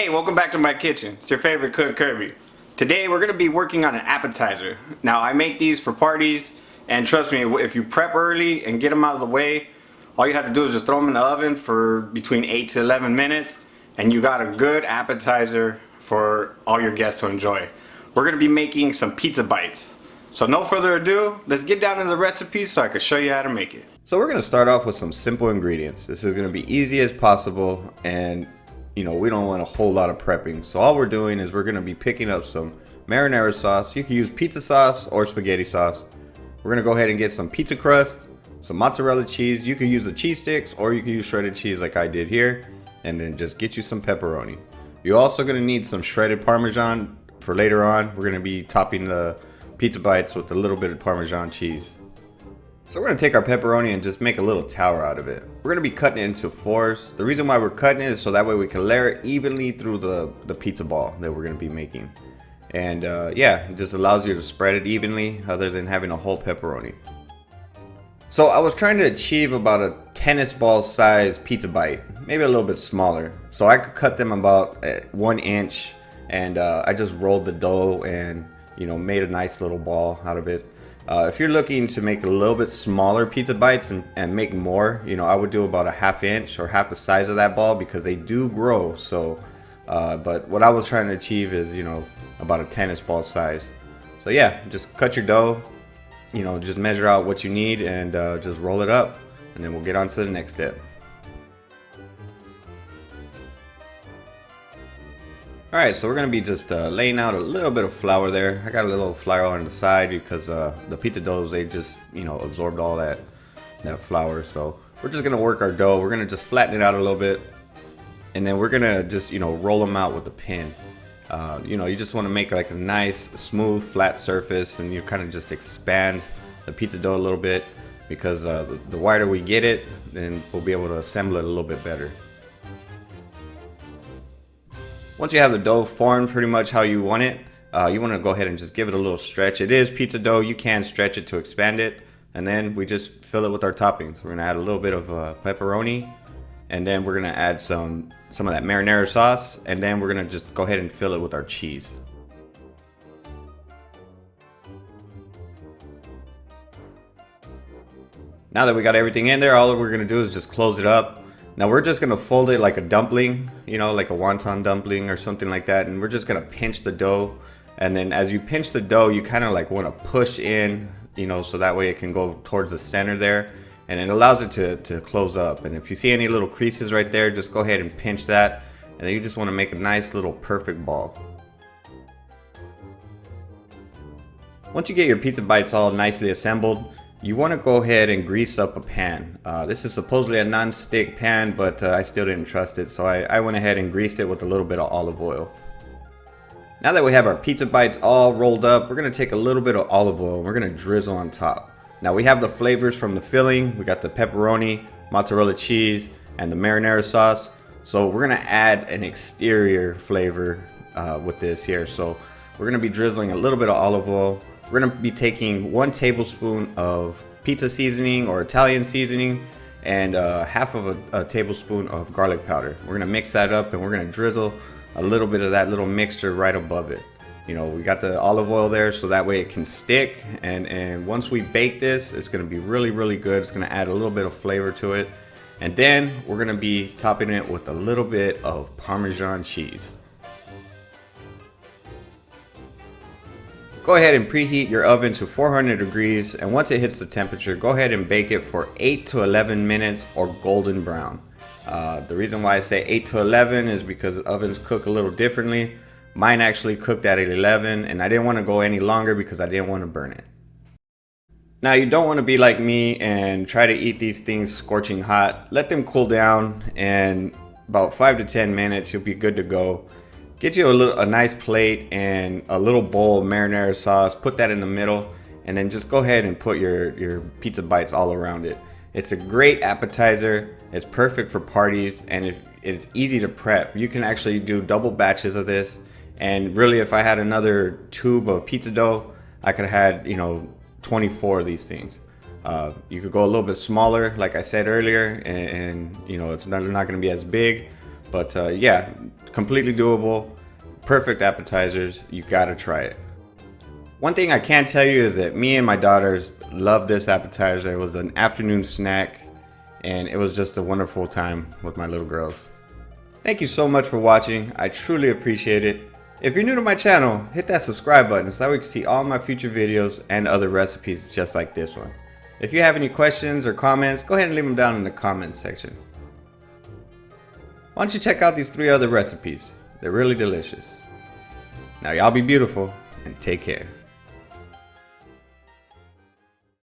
Hey, welcome back to my kitchen. It's your favorite cook, Kirby. Today we're going to be working on an appetizer. Now I make these for parties, and trust me, if you prep early and get them out of the way, all you have to do is just throw them in the oven for between 8 to 11 minutes, and you got a good appetizer for all your guests to enjoy. We're going to be making some pizza bites. So no further ado, let's get down to the recipe so I can show you how to make it. So we're going to start off with some simple ingredients. This is going to be easy as possible, and we don't want a whole lot of prepping. So all we're doing is we're going to be picking up some marinara sauce. You can use pizza sauce or spaghetti sauce. We're going to go ahead and get some pizza crust, some mozzarella cheese. You can use the cheese sticks or you can use shredded cheese like I did here, and then just get you some pepperoni. You're also going to need some shredded Parmesan for later on. We're going to be topping the pizza bites with a little bit of Parmesan cheese. So we're going to take our pepperoni and just make a little tower out of it. We're going to be cutting it into fours. The reason why we're cutting it is so that way we can layer it evenly through the pizza ball that we're going to be making. And yeah, it just allows you to spread it evenly other than having a whole pepperoni. So I was trying to achieve about a tennis ball size pizza bite, maybe a little bit smaller. So I could cut them about 1 inch, and I just rolled the dough and made a nice little ball out of it. If you're looking to make a little bit smaller pizza bites and make more, I would do about a 1/2 inch or half the size of that ball because they do grow. So, but what I was trying to achieve is, about a tennis ball size. So yeah, just cut your dough, just measure out what you need and just roll it up, and then we'll get on to the next step. Alright, so we're going to be just laying out a little bit of flour there. I got a little flour on the side because the pizza doughs, they just, absorbed all that flour. So we're just going to work our dough. We're going to just flatten it out a little bit. And then we're going to just, roll them out with a pin. You just want to make like a nice, smooth, flat surface. And you kind of just expand the pizza dough a little bit. Because the wider we get it, then we'll be able to assemble it a little bit better. Once you have the dough formed pretty much how you want it, you want to go ahead and just give it a little stretch. It is pizza dough. You can stretch it to expand it. And then we just fill it with our toppings. We're going to add a little bit of pepperoni. And then we're going to add some of that marinara sauce. And then we're going to just go ahead and fill it with our cheese. Now that we got everything in there, all we're going to do is just close it up. Now we're just going to fold it like a dumpling, like a wonton dumpling or something like that. And we're just going to pinch the dough. And then as you pinch the dough, you kind of like want to push in, so that way it can go towards the center there. And it allows it to close up. And if you see any little creases right there, just go ahead and pinch that. And then you just want to make a nice little perfect ball. Once you get your pizza bites all nicely assembled, you want to go ahead and grease up a pan. This is supposedly a non-stick pan, but I still didn't trust it, so I went ahead and greased it with a little bit of olive oil. Now that we have our pizza bites all rolled up, we're going to take a little bit of olive oil and we're going to drizzle on top. Now we have the flavors from the filling. We got the pepperoni, mozzarella cheese, and the marinara sauce. So we're going to add an exterior flavor with this here. So we're going to be drizzling a little bit of olive oil. We're going to be taking 1 tablespoon of pizza seasoning or Italian seasoning and half of a tablespoon of garlic powder. We're going to mix that up and we're going to drizzle a little bit of that little mixture right above it. We got the olive oil there so that way it can stick, and once we bake this, it's going to be really, really good. It's going to add a little bit of flavor to it. And then we're going to be topping it with a little bit of Parmesan cheese. Go ahead and preheat your oven to 400 degrees, and once it hits the temperature, go ahead and bake it for 8 to 11 minutes or golden brown. The reason why I say 8 to 11 is because ovens cook a little differently. Mine actually cooked at 11, and I didn't want to go any longer because I didn't want to burn it. Now you don't want to be like me and try to eat these things scorching hot. Let them cool down, and about 5 to 10 minutes you'll be good to go. Get you a nice plate and a little bowl of marinara sauce. Put that in the middle, and then just go ahead and put your pizza bites all around it. It's a great appetizer. It's perfect for parties, and it's easy to prep. You can actually do double batches of this. And really, if I had another tube of pizza dough, I could have had 24 of these things. You could go a little bit smaller, like I said earlier, and it's not going to be as big. But yeah, completely doable. Perfect appetizers. You gotta try it. One thing I can tell you is that me and my daughters love this appetizer. It was an afternoon snack, and it was just a wonderful time with my little girls. Thank you so much for watching. I truly appreciate it. If you're new to my channel, hit that subscribe button so that we can see all my future videos and other recipes just like this one. If you have any questions or comments, go ahead and leave them down in the comments section. Why don't you check out these 3 other recipes? They're really delicious. Now y'all be beautiful and take care.